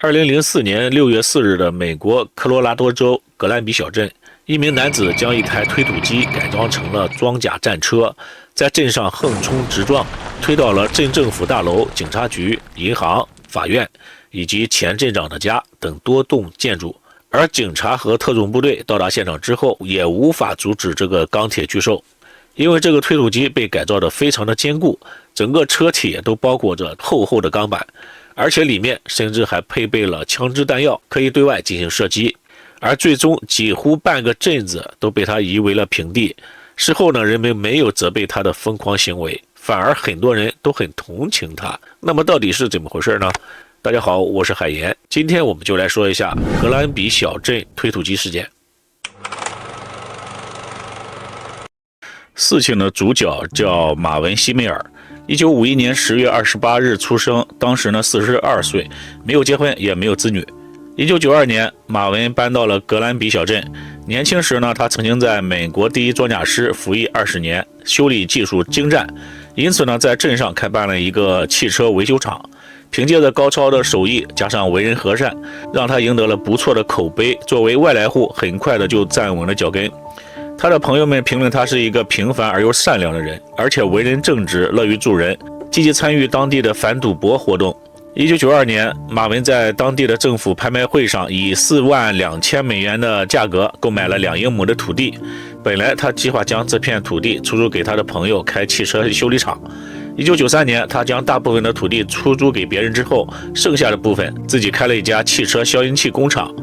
2004年6月4日的美国科罗拉多州格兰比小镇，一名男子将一台推土机改装成了装甲战车，在镇上横冲直撞，推倒了镇政府大楼、警察局、银行、法院以及前镇长的家等多栋建筑。而警察和特种部队到达现场之后，也无法阻止这个钢铁巨兽，因为这个推土机被改造得非常的坚固，整个车体都包裹着厚厚的钢板，而且里面甚至还配备了枪支弹药，可以对外进行射击。而最终几乎半个镇子都被他夷为了平地。事后呢，人们没有责备他的疯狂行为，反而很多人都很同情他。那么到底是怎么回事呢？大家好，我是海岩，今天我们就来说一下格兰比小镇推土机事件。事情的主角叫马文·西梅尔，1951年10月28日出生，当时呢42岁，没有结婚，也没有子女。1992年，马文搬到了格兰比小镇。年轻时呢，他曾经在美国第一装甲师服役20年，修理技术精湛，因此呢，在镇上开办了一个汽车维修厂。凭借着高超的手艺，加上为人和善，让他赢得了不错的口碑。作为外来户，很快的就站稳了脚跟。他的朋友们评论他是一个平凡而又善良的人，而且为人正直，乐于助人，积极参与当地的反赌博活动。1992年，马文在当地的政府拍卖会上以$42,000的价格购买了2英亩的土地。本来他计划将这片土地出租给他的朋友开汽车修理厂。1993年，他将大部分的土地出租给别人之后，剩下的部分自己开了一家汽车消音器工厂。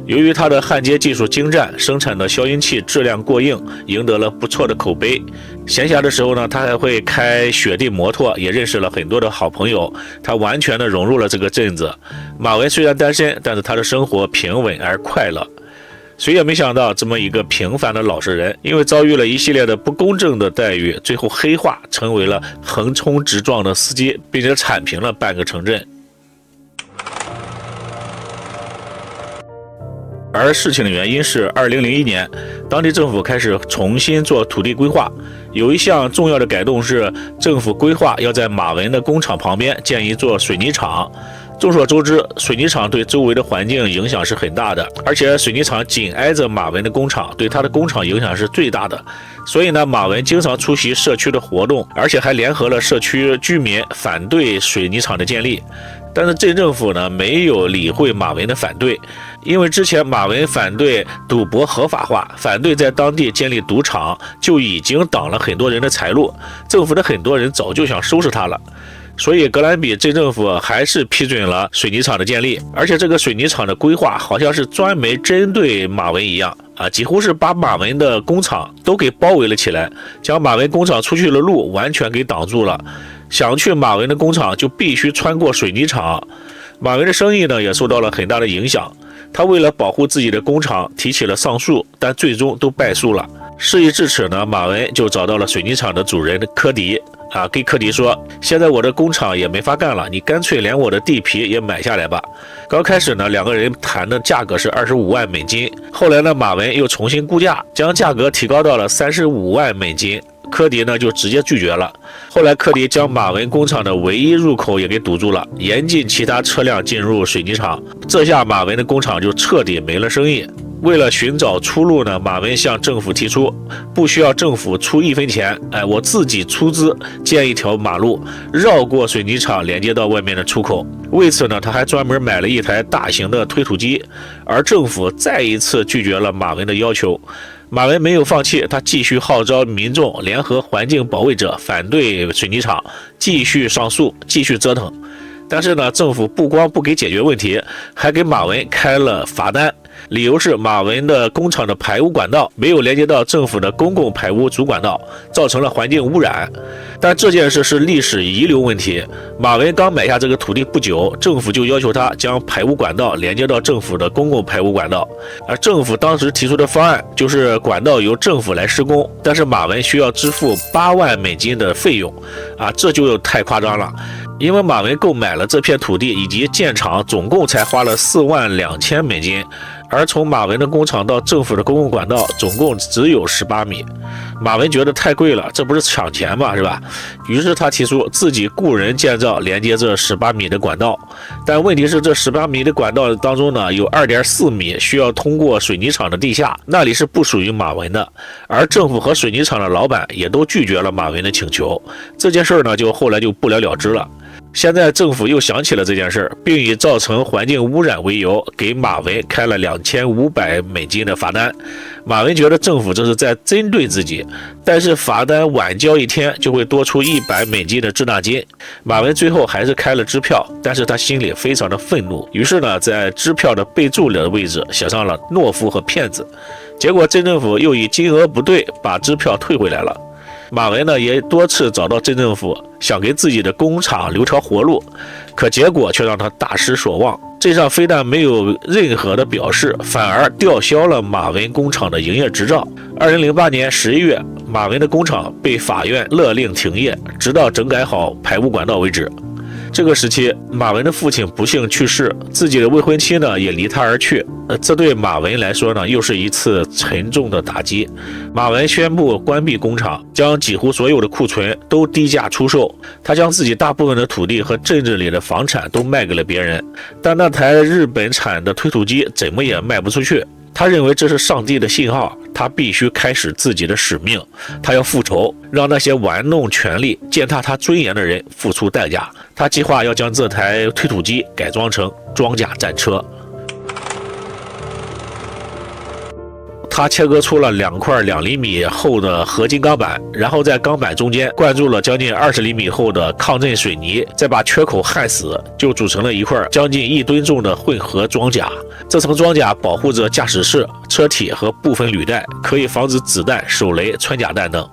由于他的焊接技术精湛，生产的消音器质量过硬，赢得了不错的口碑。闲暇的时候呢，他还会开雪地摩托，也认识了很多的好朋友。他完全的融入了这个镇子。马文虽然单身，但是他的生活平稳而快乐。谁也没想到，这么一个平凡的老实人，因为遭遇了一系列的不公正的待遇，最后黑化，成为了横冲直撞的司机，并且铲平了半个城镇。而事情的原因是2001年，当地政府开始重新做土地规划，有一项重要的改动是，政府规划要在马文的工厂旁边建一座水泥厂。众所周知，水泥厂对周围的环境影响是很大的，而且水泥厂紧挨着马文的工厂，对他的工厂影响是最大的。所以呢，马文经常出席社区的活动，而且还联合了社区居民反对水泥厂的建立。但是镇政府呢，没有理会马文的反对，因为之前马文反对赌博合法化，反对在当地建立赌场，就已经挡了很多人的财路，政府的很多人早就想收拾他了。所以格兰比镇政府还是批准了水泥厂的建立，而且这个水泥厂的规划好像是专门针对马文一样几乎是把马文的工厂都给包围了起来，将马文工厂出去的路完全给挡住了。想去马文的工厂就必须穿过水泥厂。马文的生意呢也受到了很大的影响，他为了保护自己的工厂提起了上诉，但最终都败诉了。事已至此呢，马文就找到了水泥厂的主人科迪跟科迪说，现在我的工厂也没法干了，你干脆连我的地皮也买下来吧。刚开始呢，两个人谈的价格是$25万，后来呢，马文又重新估价，将价格提高到了$35万。科迪呢就直接拒绝了。后来科迪将马文工厂的唯一入口也给堵住了，严禁其他车辆进入水泥厂。这下马文的工厂就彻底没了生意。为了寻找出路呢，马文向政府提出，不需要政府出1分钱，我自己出资建一条马路，绕过水泥厂，连接到外面的出口。为此呢，他还专门买了一台大型的推土机，而政府再一次拒绝了马文的要求。马文没有放弃，他继续号召民众联合环境保卫者反对水泥厂，继续上诉，继续折腾。但是呢，政府不光不给解决问题，还给马文开了罚单，理由是马文的工厂的排污管道没有连接到政府的公共排污主管道，造成了环境污染。但这件事是历史遗留问题，马文刚买下这个土地不久，政府就要求他将排污管道连接到政府的公共排污管道，而政府当时提出的方案就是管道由政府来施工，但是马文需要支付$8万的费用这就太夸张了。因为马文购买了这片土地以及建厂，总共才花了$42,000，而从马文的工厂到政府的公共管道总共只有18米。马文觉得太贵了，这不是抢钱吗？是吧？于是他提出自己雇人建造连接这18米的管道，但问题是这18米的管道当中呢，有2.4米需要通过水泥厂的地下，那里是不属于马文的，而政府和水泥厂的老板也都拒绝了马文的请求。这件事呢，后来就不了了之了。现在政府又想起了这件事，并以造成环境污染为由，给马文开了$2500的罚单。马文觉得政府这是在针对自己，但是罚单晚交一天就会多出$100的滞纳金。马文最后还是开了支票，但是他心里非常的愤怒，于是呢，在支票的备注的位置写上了懦夫和骗子。结果镇政府又以金额不对把支票退回来了。马文呢也多次找到镇政府，想给自己的工厂留条活路，可结果却让他大失所望。镇上非但没有任何的表示，反而吊销了马文工厂的营业执照。2008年11月，马文的工厂被法院勒令停业，直到整改好排污管道为止。这个时期，马文的父亲不幸去世，自己的未婚妻呢也离他而去。这对马文来说呢，又是一次沉重的打击。马文宣布关闭工厂，将几乎所有的库存都低价出售。他将自己大部分的土地和镇子里的房产都卖给了别人，但那台日本产的推土机怎么也卖不出去。他认为这是上帝的信号，他必须开始自己的使命。他要复仇，让那些玩弄权力、践踏他尊严的人付出代价。他计划要将这台推土机改装成装甲战车。他切割出了2块2厘米厚的合金钢板，然后在钢板中间灌注了将近20厘米厚的抗震水泥，再把缺口焊死，就组成了一块将近1吨重的混合装甲。这层装甲保护着驾驶室、车体和部分履带，可以防止子弹、手雷、穿甲弹等。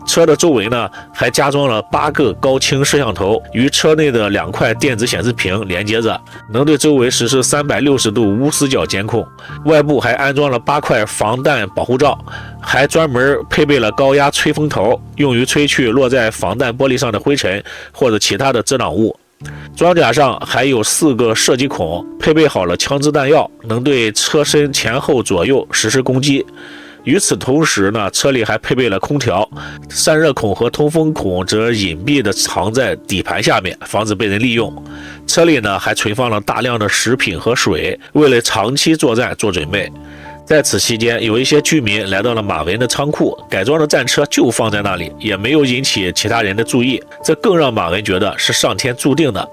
车的周围呢，还加装了8个高清摄像头，与车内的2块电子显示屏连接着，能对周围实施360度无死角监控。外部还安装了8块防弹保护罩，还专门配备了高压吹风头，用于吹去落在防弹玻璃上的灰尘或者其他的遮挡物。装甲上还有4个射击孔，配备好了枪支弹药，能对车身前后左右实施攻击。与此同时呢，车里还配备了空调，散热孔和通风孔则隐蔽地藏在底盘下面，防止被人利用。车里呢还存放了大量的食品和水，为了长期作战做准备。在此期间，有一些居民来到了马文的仓库，改装的战车就放在那里，也没有引起其他人的注意，这更让马文觉得是上天注定的。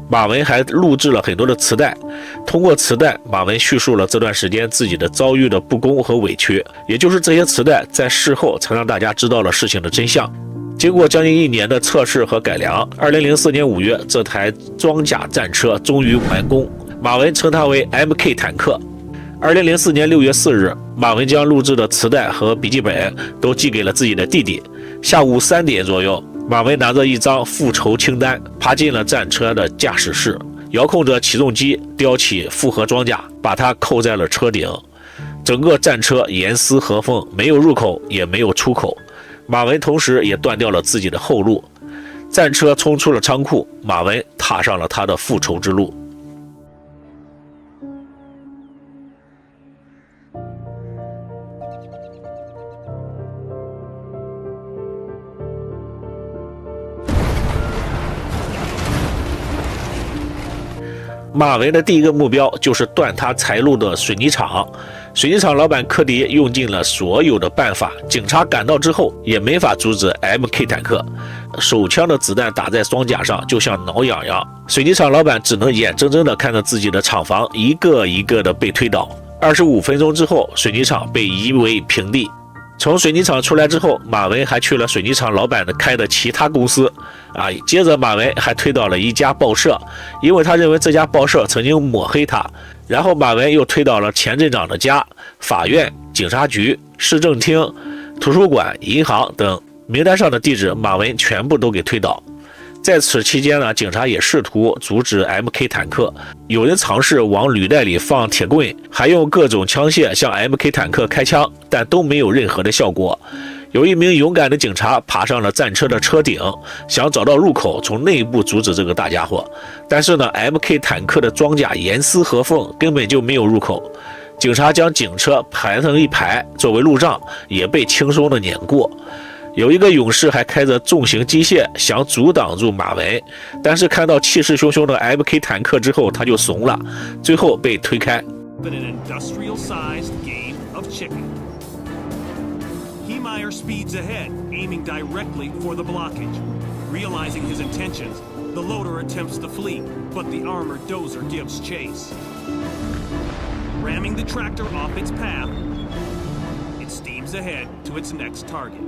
马文还录制了很多的磁带，通过磁带，马文叙述了这段时间自己的遭遇的不公和委屈，也就是这些磁带在事后才让大家知道了事情的真相。经过将近1年的测试和改良，2004年5月，这台装甲战车终于完工，马文称它为 MK 坦克。2004年6月4日，马文将录制的磁带和笔记本都寄给了自己的弟弟。下午3点左右，马文拿着一张复仇清单，爬进了战车的驾驶室，遥控着起重机叼起复合装甲，把它扣在了车顶。整个战车严丝合缝，没有入口也没有出口。马文同时也断掉了自己的后路。战车冲出了仓库，马文踏上了他的复仇之路。马文的第一个目标就是断他财路的水泥厂。水泥厂老板科迪用尽了所有的办法，警察赶到之后也没法阻止 MK 坦克。手枪的子弹打在装甲上，就像挠痒痒。水泥厂老板只能眼睁睁地看着自己的厂房一个一个的被推倒。25分钟之后，水泥厂被夷为平地。从水泥厂出来之后，马文还去了水泥厂老板开的其他公司接着马文还推倒了一家报社，因为他认为这家报社曾经抹黑他。然后马文又推倒了前镇长的家、法院、警察局、市政厅、图书馆、银行等名单上的地址，马文全部都给推倒。在此期间呢，警察也试图阻止 MK 坦克，有人尝试往履带里放铁棍，还用各种枪械向 MK 坦克开枪，但都没有任何的效果。有一名勇敢的警察爬上了战车的车顶，想找到入口，从内部阻止这个大家伙。但是呢 ，MK 坦克的装甲严丝合缝，根本就没有入口。警察将警车排成一排作为路障，也被轻松地碾过。有一个勇士还开着重型机械想阻挡住马文，但是看到气势汹汹的 MK 坦克之后，他就怂了，最后被推开。Heemeyer speeds ahead, aiming directly for the blockage. Realizing his intentions, the loader attempts to flee, but the armored dozer gives chase. Ramming the tractor off its path, it steams ahead to its next target.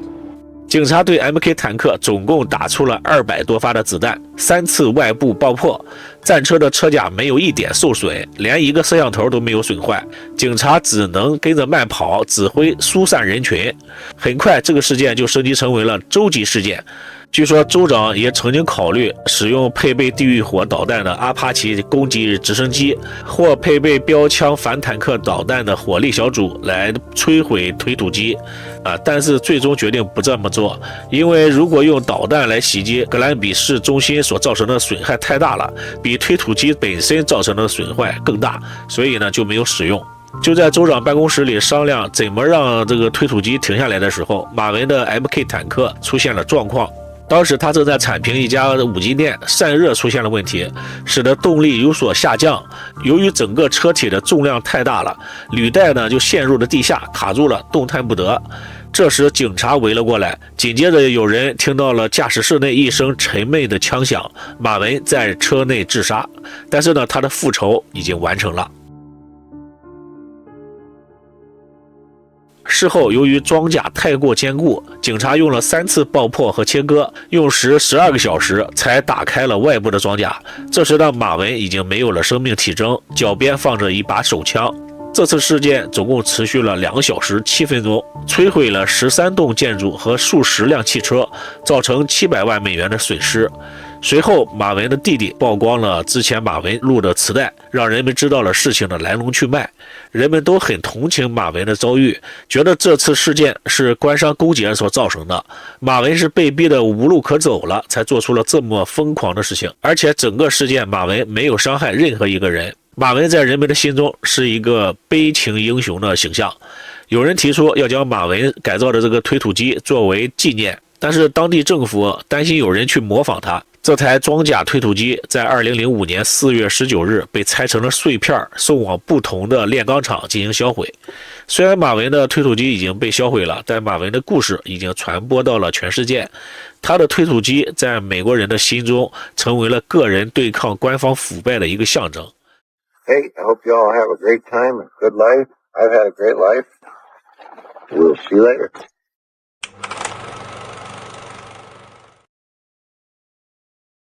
警察对 MK 坦克总共打出了200多发的子弹，3次外部爆破，战车的车架没有一点受损，连一个摄像头都没有损坏。警察只能跟着慢跑，指挥疏散人群。很快，这个事件就升级成为了州级事件。据说州长也曾经考虑使用配备地狱火导弹的阿帕奇攻击直升机，或配备标枪反坦克导弹的火力小组来摧毁推土机，但是最终决定不这么做，因为如果用导弹来袭击格兰比市中心所造成的损害太大了，比推土机本身造成的损坏更大，所以呢就没有使用。就在州长办公室里商量怎么让这个推土机停下来的时候，马文的 MK 坦克出现了状况。当时他正在铲平一家五金店，散热出现了问题，使得动力有所下降。由于整个车体的重量太大了，履带呢就陷入了地下，卡住了，动弹不得。这时警察围了过来，紧接着有人听到了驾驶室内一声沉闷的枪响，马文在车内自杀。但是呢，他的复仇已经完成了。事后，由于装甲太过坚固，警察用了3次爆破和切割，用时12个小时才打开了外部的装甲。这时的马文已经没有了生命体征，脚边放着一把手枪。这次事件总共持续了2小时7分钟，摧毁了13栋建筑和数十辆汽车，造成700万美元的损失。随后，马文的弟弟曝光了之前马文录的磁带，让人们知道了事情的来龙去脉。人们都很同情马文的遭遇，觉得这次事件是官商勾结所造成的。马文是被逼得无路可走了，才做出了这么疯狂的事情。而且整个事件，马文没有伤害任何一个人。马文在人们的心中是一个悲情英雄的形象。有人提出要将马文改造的这个推土机作为纪念，但是当地政府担心有人去模仿他。这台装甲推土机在2005年4月19日被拆成了碎片，送往不同的炼钢厂进行销毁。虽然马文的推土机已经被销毁了，但马文的故事已经传播到了全世界。他的推土机在美国人的心中成为了个人对抗官方腐败的一个象征。Hey, I hope you all have a great time, a good life. I've had a great life. We'll see you later.